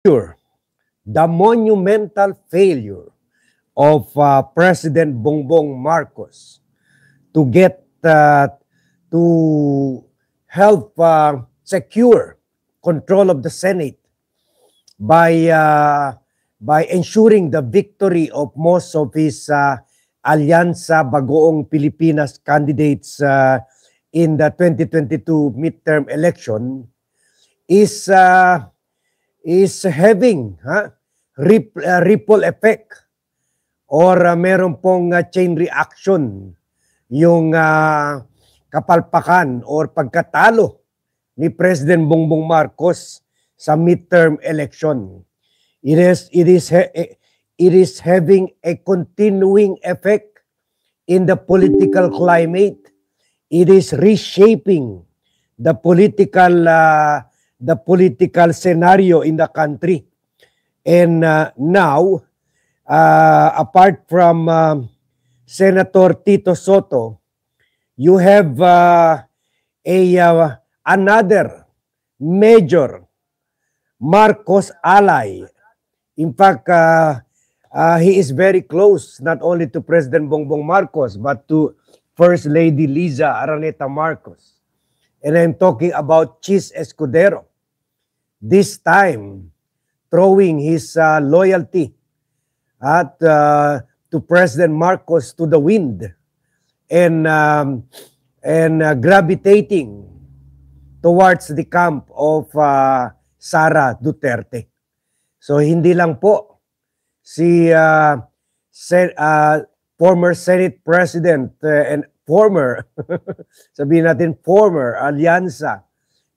The monumental failure of President Bongbong Marcos to help secure control of the Senate by ensuring the victory of most of his Alyansa Bagoong Pilipinas candidates in the 2022 midterm election is having ripple effect or meron pong chain reaction yung kapalpakan or pagkatalo ni President Bongbong Marcos sa midterm election. It is having a continuing effect in the political climate. It is reshaping the political scenario in the country. And now, apart from Senator Tito Soto, you have another major Marcos ally. In fact, he is very close not only to President Bongbong Marcos but to First Lady Liza Araneta Marcos. And I'm talking about Chis Escudero. This time, throwing his loyalty to President Marcos to the wind and gravitating towards the camp of Sara Duterte. So hindi lang po si former Senate President and former, sabihin natin former Alyansa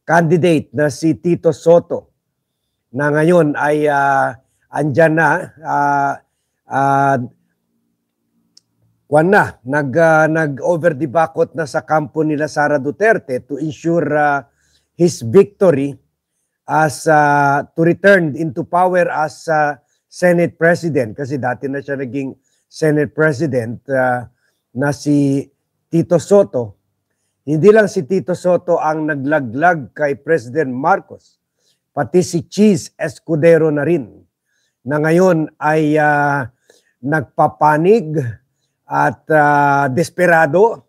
candidate na si Tito Soto na ngayon ay andyan na, nag-over the bakot na sa kampo nila Sara Duterte to ensure his victory as to return into power as Senate President, kasi dati na siya naging Senate President na si Tito Soto. Hindi lang si Tito Soto ang naglaglag kay President Marcos, pati si Chis Escudero na rin, na ngayon ay nagpapanig at desperado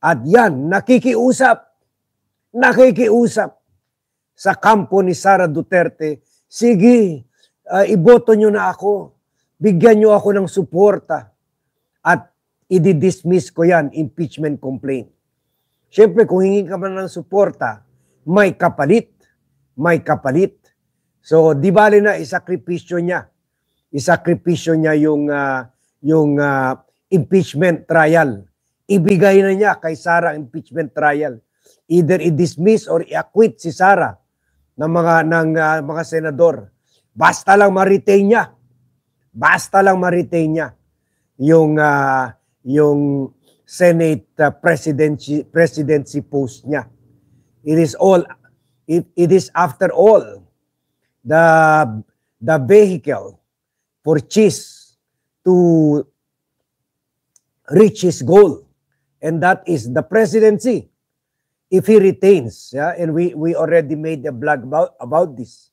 at yan, nakikiusap sa kampo ni Sara Duterte. Sige, iboto nyo na ako, bigyan nyo ako ng suporta at i-dismiss ko yan, impeachment complaint. Siyempre, kung hingi ka man ng suporta, may kapalit. So, di bali na isakripisyo niya yung impeachment trial. Ibigay na niya kay Sara impeachment trial. Either i-dismiss or i-acquit si Sara ng mga senador. Basta lang ma-retain niya yung Senate presidency post niya. It is after all the vehicle for Chis to reach his goal, and that is the presidency. If he retains, and we already made a blog about this,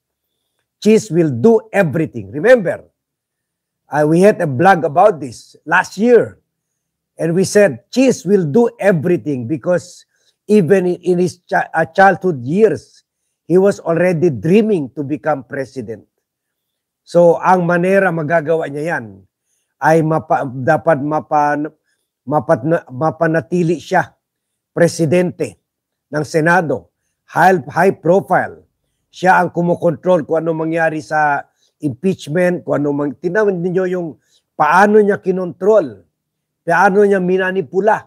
Chis will do everything. Remember, we had a blog about this last year. And we said, Chis will do everything because even in his childhood years, he was already dreaming to become president. So, ang manera magagawa niya yan ay dapat mapanatili siya presidente ng Senado, high profile. Siya ang kumokontrol kung ano mangyari sa impeachment, kung ano tinaman niyo yung paano niya kinontrol. Paano niya minanipula?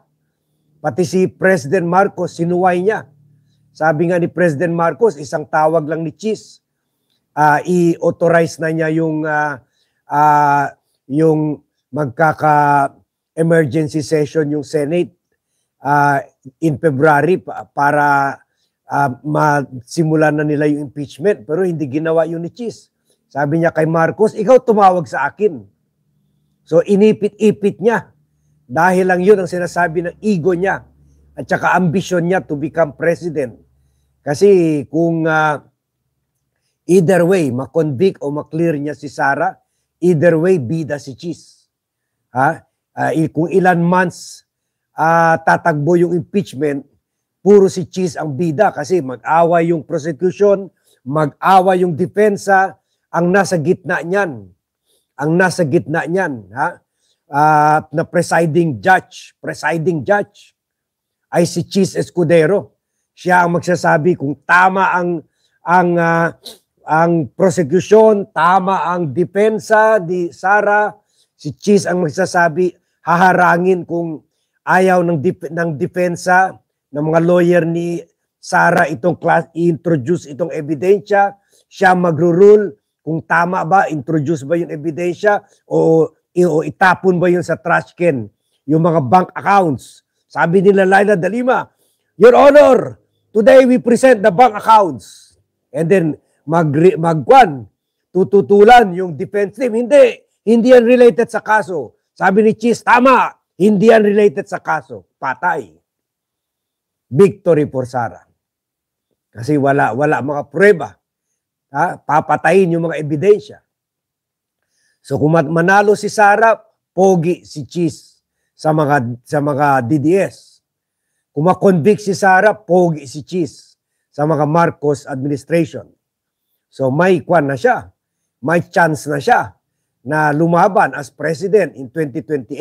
Pati si President Marcos, sinuway niya. Sabi nga ni President Marcos, isang tawag lang ni Chis. I-authorize na niya yung magkaka-emergency session yung Senate in February para masimulan na nila yung impeachment. Pero hindi ginawa yun ni Chis. Sabi niya kay Marcos, ikaw tumawag sa akin. So inipit-ipit niya. Dahil lang yun ang sinasabi ng ego niya at saka ambisyon niya to become president. Kasi kung Either way, makonvict o maklear niya si Sara, either way, bida si Cheese. Kung ilan months tatakbo yung impeachment, puro si Cheese ang bida kasi mag-away yung prosecution, mag-away yung depensa, ang nasa gitna niyan. Ang nasa gitna niyan, na presiding judge ay si Cheese Escudero. Siya ang magsasabi kung tama ang prosecution, tama ang depensa ni Sara. Si Cheese ang magsasabi, haharangin kung ayaw ng depensa ng mga lawyer ni Sara i-introduce itong ebidensya. Siya magro-rule kung tama ba, introduce ba yung ebidensya o itapon ba yun sa trash can, yung mga bank accounts. Sabi nila Laila De Lima, Your Honor, today we present the bank accounts. And then tututulan yung defense team. Hindi yan related sa kaso. Sabi ni Cheese, tama, hindi yan related sa kaso. Patay. Victory for Sara. Kasi wala mga prueba. Papatayin yung mga ebidensya. So kung manalo si Sara, pogi si Cheese sa mga DDS. Kung ma-convict si Sara, pogi si Cheese sa mga Marcos administration. So may kwan na siya. May chance na siya na lumaban as president in 2028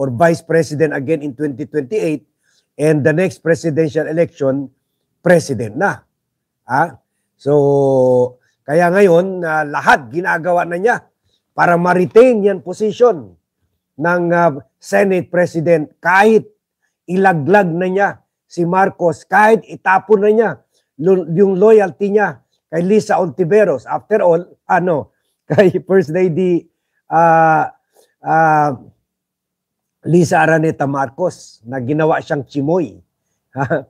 or vice president again in 2028 and the next presidential election, president na. So kaya ngayon, lahat ginagawa na niya para ma-retain yan position ng Senate President kahit ilaglag na niya si Marcos, kahit itapon na niya yung loyalty niya kay Lisa Ontiveros. After all, kay First Lady Lisa Araneta Marcos na ginawa siyang chimoy.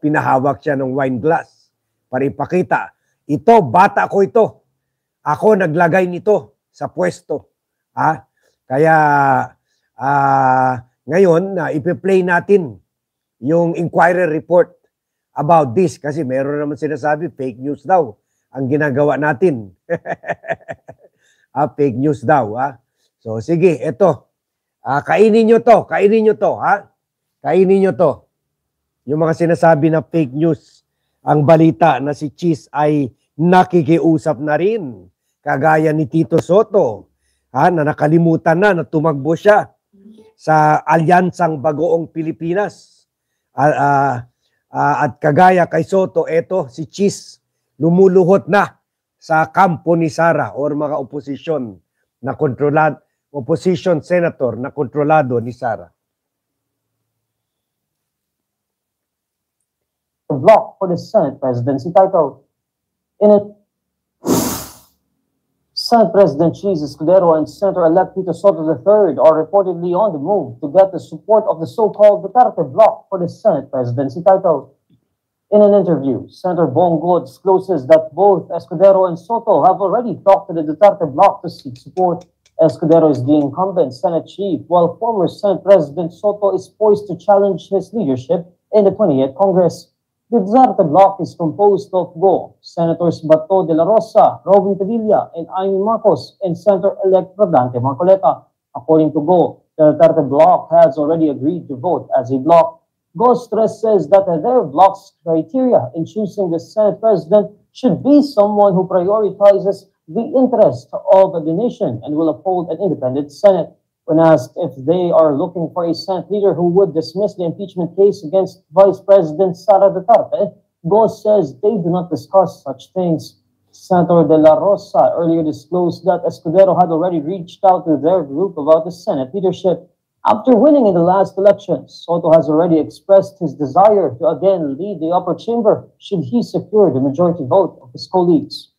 Pinahawak siya ng wine glass para ipakita, ito, bata ko ito. Ako naglagay nito sa pwesto. Kaya ngayon, ipi-play natin yung inquiry report about this kasi meron naman sinasabi fake news daw ang ginagawa natin. Fake news daw. So sige, ito. Kainin nyo to. Kainin nyo to. Kainin nyo to. Yung mga sinasabi na fake news, ang balita na si Cheese ay nakikiusap na rin. Kagaya ni Tito Soto, na nakalimutan na tumakbo siya sa Alyansang Bagoong Pilipinas. At kagaya kay Soto, eto si Cheese, lumuluhot na sa kampo ni Sara or mga oposisyon na opposition senator na kontrolado ni Sara. Block for the Senate presidency title. In it, Senate President Cheese Escudero and Senator-elect Tito Soto III are reportedly on the move to get the support of the so-called Duterte bloc for the Senate presidency title. In an interview, Senator Bongo discloses that both Escudero and Soto have already talked to the Duterte bloc to seek support. Escudero is the incumbent Senate chief, while former Senate President Soto is poised to challenge his leadership in the 28th Congress. The Duterte bloc is composed of Go, Senators Bato de la Rosa, Robin Padilla, and Amy Marcos, and Senator-elect Rodante Marcoleta. According to Go, the Duterte bloc has already agreed to vote as a bloc. Go stresses that their bloc's criteria in choosing the Senate president should be someone who prioritizes the interest of the nation and will uphold an independent Senate. When asked if they are looking for a Senate leader who would dismiss the impeachment case against Vice President Sara Duterte, Go says they do not discuss such things. Senator De La Rosa earlier disclosed that Escudero had already reached out to their group about the Senate leadership. After winning in the last election, Soto has already expressed his desire to again lead the upper chamber should he secure the majority vote of his colleagues.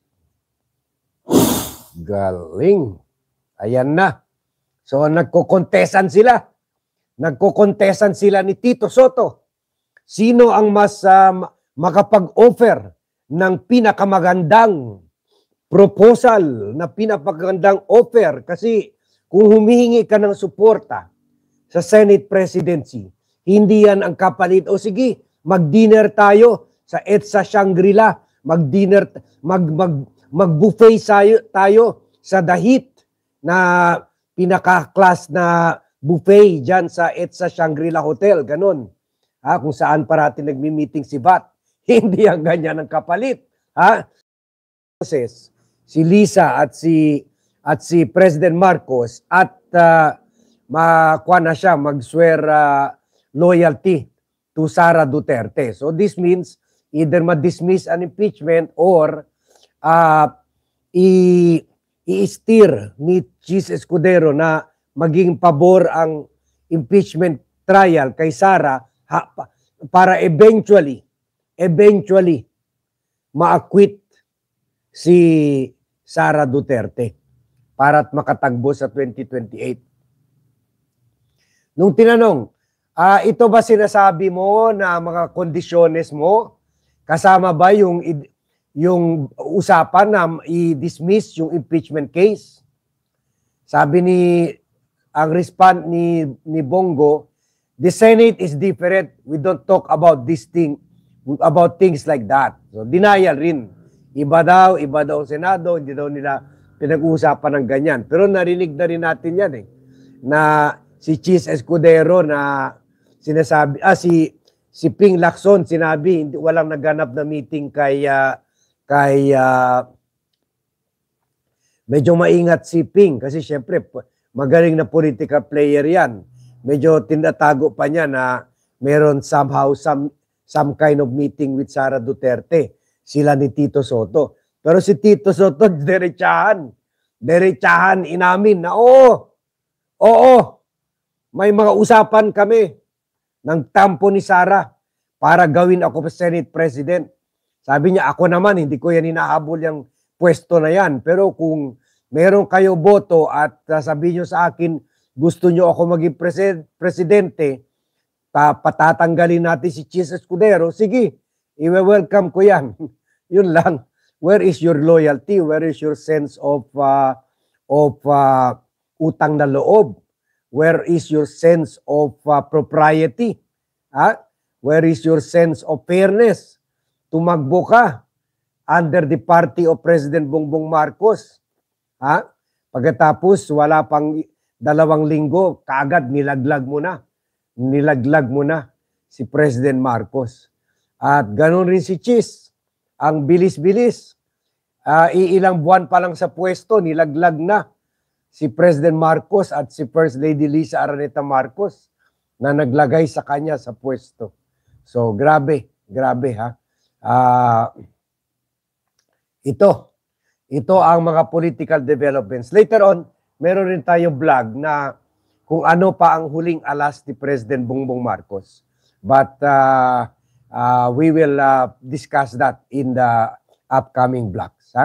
Galing. Ayan na. So nagkokontesan sila. Nagkokontesan sila ni Tito Soto. Sino ang mas makapag-offer ng pinakamagandang proposal, na pinakamagandang offer? Kasi kung humihingi ka ng suporta sa Senate presidency, hindi yan ang kapalit. O sige, mag-dinner tayo sa EDSA Shangri-La. Mag-dinner, mag-buffet tayo sa The Hit na pinaka-class na buffet dyan sa EDSA Shangri-La Hotel, ganun. Kung saan parati nagmi-meeting si VAT. Hindi ang ganyan ang kapalit. Si Lisa at si President Marcos at makuha na siya, mag-swear loyalty to Sara Duterte. So this means either ma-dismiss an impeachment or i-steer ni Chis Escudero na maging pabor ang impeachment trial kay Sara para eventually ma-acquit si Sara Duterte para makatagbo sa 2028. Nung tinanong, ito ba sinasabi mo na mga kondisyones mo? Kasama ba yung usapan na i-dismiss yung impeachment case? Sabi ang response ni Bongo, the Senate is different. We don't talk about about things like that. So denial rin. Iba daw ang Senado, hindi daw nila pinag-uusapan ng ganyan. Pero narinig na rin natin yan na si Chis Escudero na sinasabi, si Ping Lacson sinabi, walang naganap na meeting kay medyo maingat si Ping kasi syempre magaling na political player yan. Medyo tinatago pa niya na meron somehow some kind of meeting with Sara Duterte. Sila ni Tito Soto. Pero si Tito Soto, derechahan inamin na oo, may mga usapan kami ng tampo ni Sara para gawin ako Senate President. Sabi niya, ako naman, hindi ko yan hinahabol yung pwesto na yan. Pero kung meron kayo boto at sabihin nyo sa akin, gusto nyo ako maging presidente, patatanggalin natin si Chis Escudero, sige, i-welcome ko yan. Yun lang. Where is your loyalty? Where is your sense of utang na loob? Where is your sense of propriety? Where is your sense of fairness? Tumakbo ka under the party of President Bongbong Marcos. Pagkatapos, wala pang 2 linggo, kaagad nilaglag mo na si President Marcos. At ganoon rin si Chis. Ang bilis-bilis. Iilang buwan pa lang sa pwesto, nilaglag na si President Marcos at si First Lady Lisa Araneta Marcos na naglagay sa kanya sa pwesto. So, grabe ha. Ito ang mga political developments. Later on, meron rin tayo vlog na kung ano pa ang huling alas ni President Bongbong Marcos. But we will discuss that in the upcoming vlogs.